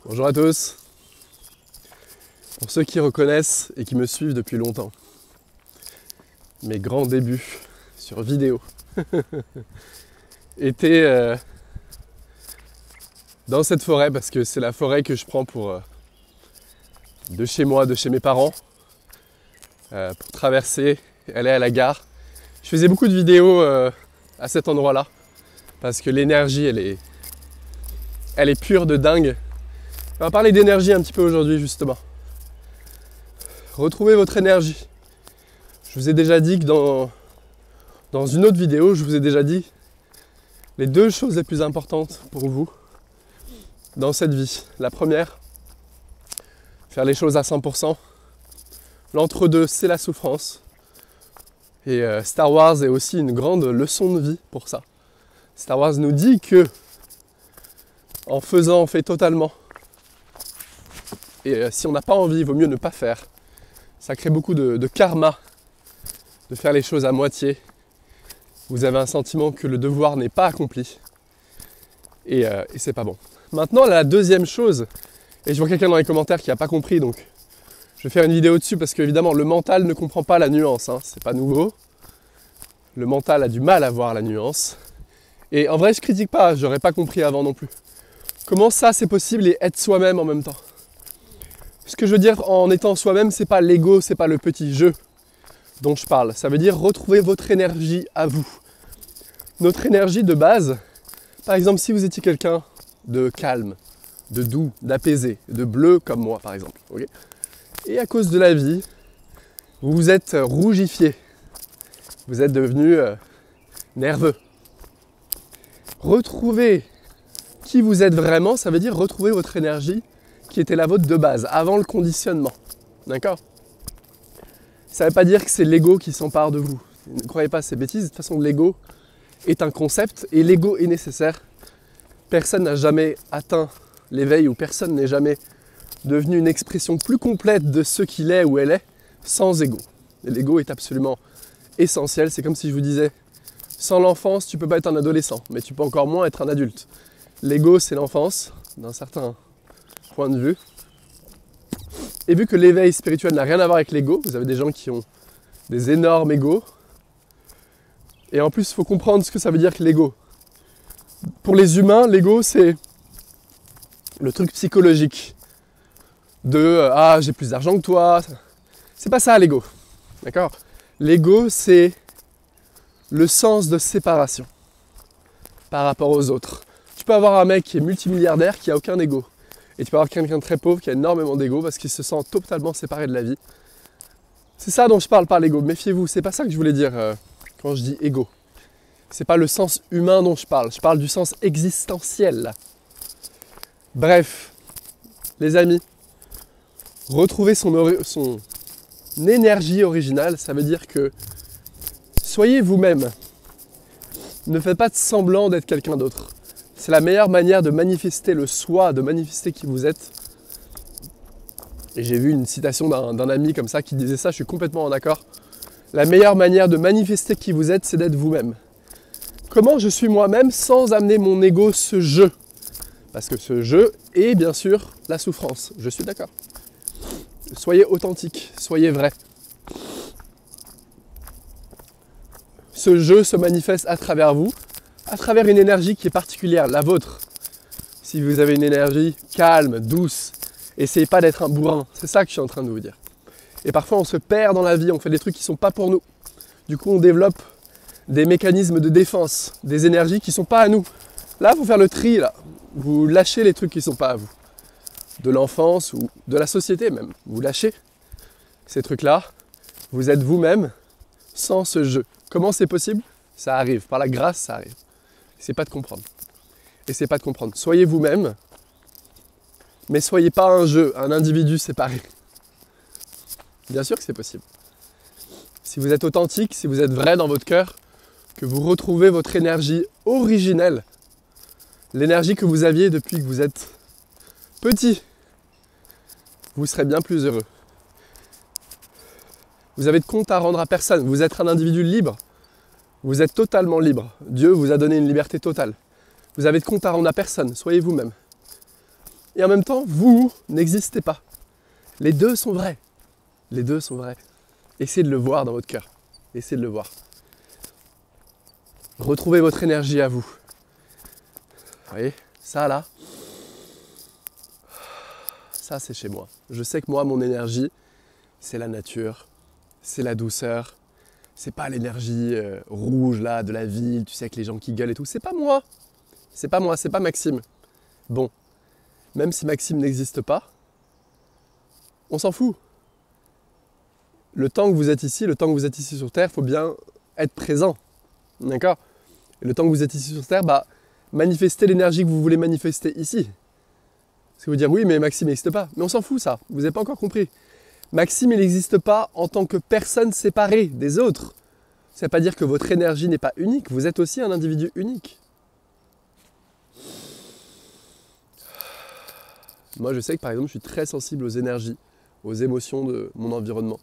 Bonjour à tous. Pour ceux qui reconnaissent et qui me suivent depuis longtemps, mes grands débuts sur vidéo étaient dans cette forêt parce que c'est la forêt que je prends de chez moi, de chez mes parents, pour traverser et aller à la gare. Je faisais beaucoup de vidéos à cet endroit-là parce que l'énergie elle est pure de dingue. On va parler d'énergie un petit peu aujourd'hui justement. Retrouvez votre énergie. Je vous ai déjà dit que dans une autre vidéo, je vous ai déjà dit les deux choses les plus importantes pour vous dans cette vie. La première, faire les choses à 100%. L'entre-deux, c'est la souffrance. Et Star Wars est aussi une grande leçon de vie pour ça. Star Wars nous dit que en faisant, on fait totalement. Et si on n'a pas envie, il vaut mieux ne pas faire. Ça crée beaucoup de karma de faire les choses à moitié. Vous avez un sentiment que le devoir n'est pas accompli. Et c'est pas bon. Maintenant, la deuxième chose, et je vois quelqu'un dans les commentaires qui n'a pas compris, donc je vais faire une vidéo dessus parce qu'évidemment, le mental ne comprend pas la nuance. C'est pas nouveau. Le mental a du mal à voir la nuance. Et en vrai, je critique pas, j'aurais pas compris avant non plus. Comment ça, c'est possible et être soi-même en même temps? Ce que je veux dire en étant soi-même, c'est pas l'ego, c'est pas le petit jeu dont je parle. Ça veut dire retrouver votre énergie à vous. Notre énergie de base, par exemple, si vous étiez quelqu'un de calme, de doux, d'apaisé, de bleu comme moi par exemple, okay, et à cause de la vie, vous vous êtes rougifié, vous êtes devenu nerveux. Retrouver qui vous êtes vraiment, ça veut dire retrouver votre énergie qui était la vôtre de base, avant le conditionnement. D'accord? Ça ne veut pas dire que c'est l'ego qui s'empare de vous. Ne croyez pas à ces bêtises. De toute façon, l'ego est un concept et l'ego est nécessaire. Personne n'a jamais atteint l'éveil ou personne n'est jamais devenu une expression plus complète de ce qu'il est ou elle est sans ego. Et l'ego est absolument essentiel. C'est comme si je vous disais, sans l'enfance, tu ne peux pas être un adolescent, mais tu peux encore moins être un adulte. L'ego, c'est l'enfance, d'un certain point de vue. Et vu que l'éveil spirituel n'a rien à voir avec l'ego, vous avez des gens qui ont des énormes égos. Et en plus, il faut comprendre ce que ça veut dire que l'ego. Pour les humains, l'ego, c'est le truc psychologique. Ah, j'ai plus d'argent que toi. C'est pas ça l'ego. D'accord? L'ego, c'est le sens de séparation par rapport aux autres. Tu peux avoir un mec qui est multimilliardaire qui a aucun ego. Et tu peux avoir quelqu'un de très pauvre qui a énormément d'ego parce qu'il se sent totalement séparé de la vie. C'est ça dont je parle par l'ego. Méfiez-vous, c'est pas ça que je voulais dire quand je dis ego. C'est pas le sens humain dont je parle du sens existentiel là. Bref, les amis, retrouver son énergie originale, ça veut dire que soyez vous-même. Ne faites pas de semblant d'être quelqu'un d'autre. C'est la meilleure manière de manifester le soi, de manifester qui vous êtes. Et j'ai vu une citation d'un ami comme ça qui disait ça, je suis complètement en accord. La meilleure manière de manifester qui vous êtes, c'est d'être vous-même. Comment je suis moi-même sans amener mon ego ce jeu? Parce que ce jeu est bien sûr la souffrance, je suis d'accord. Soyez authentique, soyez vrai. Ce jeu se manifeste à travers vous, à travers une énergie qui est particulière, la vôtre. Si vous avez une énergie calme, douce, essayez pas d'être un bourrin. C'est ça que je suis en train de vous dire. Et parfois on se perd dans la vie, on fait des trucs qui ne sont pas pour nous. Du coup on développe des mécanismes de défense, des énergies qui ne sont pas à nous. Là, il faut faire le tri, là. Vous lâchez les trucs qui ne sont pas à vous. De l'enfance ou de la société même. Vous lâchez ces trucs-là. Vous êtes vous-même sans ce jeu. Comment c'est possible? Ça arrive. Par la grâce, ça arrive. C'est pas de comprendre. Et c'est pas de comprendre. Soyez vous-même, mais soyez pas un jeu, un individu séparé. Bien sûr que c'est possible. Si vous êtes authentique, si vous êtes vrai dans votre cœur, que vous retrouvez votre énergie originelle, l'énergie que vous aviez depuis que vous êtes petit, vous serez bien plus heureux. Vous avez de compte à rendre à personne. Vous êtes un individu libre. Vous êtes totalement libre. Dieu vous a donné une liberté totale. Vous avez de compte à rendre à personne. Soyez vous-même. et en même temps, vous n'existez pas. Les deux sont vrais. Les deux sont vrais. Essayez de le voir dans votre cœur. Essayez de le voir. Retrouvez votre énergie à vous. Vous voyez, ça là, ça c'est chez moi. Je sais que moi, mon énergie, c'est la nature, c'est la douceur. C'est pas l'énergie rouge là de la ville, tu sais, avec les gens qui gueulent et tout. C'est pas moi. C'est pas moi, c'est pas Maxime. Bon, même si Maxime n'existe pas, on s'en fout. Le temps que vous êtes ici, le temps que vous êtes ici sur Terre, il faut bien être présent. D'accord? Et le temps que vous êtes ici sur Terre, bah, manifestez l'énergie que vous voulez manifester ici. Parce que vous dire oui, mais Maxime n'existe pas. Mais on s'en fout ça, vous n'avez pas encore compris. Maxime, il n'existe pas en tant que personne séparée des autres. Ça ne veut pas dire que votre énergie n'est pas unique, vous êtes aussi un individu unique. Moi, je sais que par exemple, je suis très sensible aux énergies, aux émotions de mon environnement.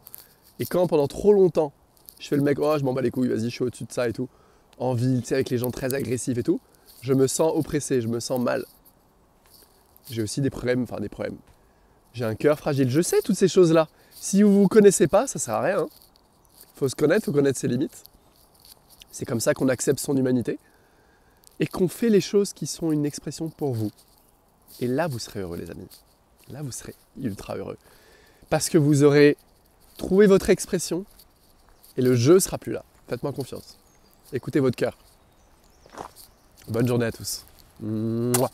Et quand pendant trop longtemps, je fais le mec, oh, je m'en bats les couilles, vas-y, je suis au-dessus de ça et tout, en ville, tu sais, avec les gens très agressifs et tout, je me sens oppressé, je me sens mal. J'ai aussi des problèmes, J'ai un cœur fragile, je sais toutes ces choses-là. Si vous ne vous connaissez pas, ça ne sert à rien. Il faut se connaître, il faut connaître ses limites. C'est comme ça qu'on accepte son humanité et qu'on fait les choses qui sont une expression pour vous. Et là, vous serez heureux, les amis. Là, vous serez ultra heureux. Parce que vous aurez trouvé votre expression et le jeu sera plus là. Faites-moi confiance. Écoutez votre cœur. Bonne journée à tous. Mouah.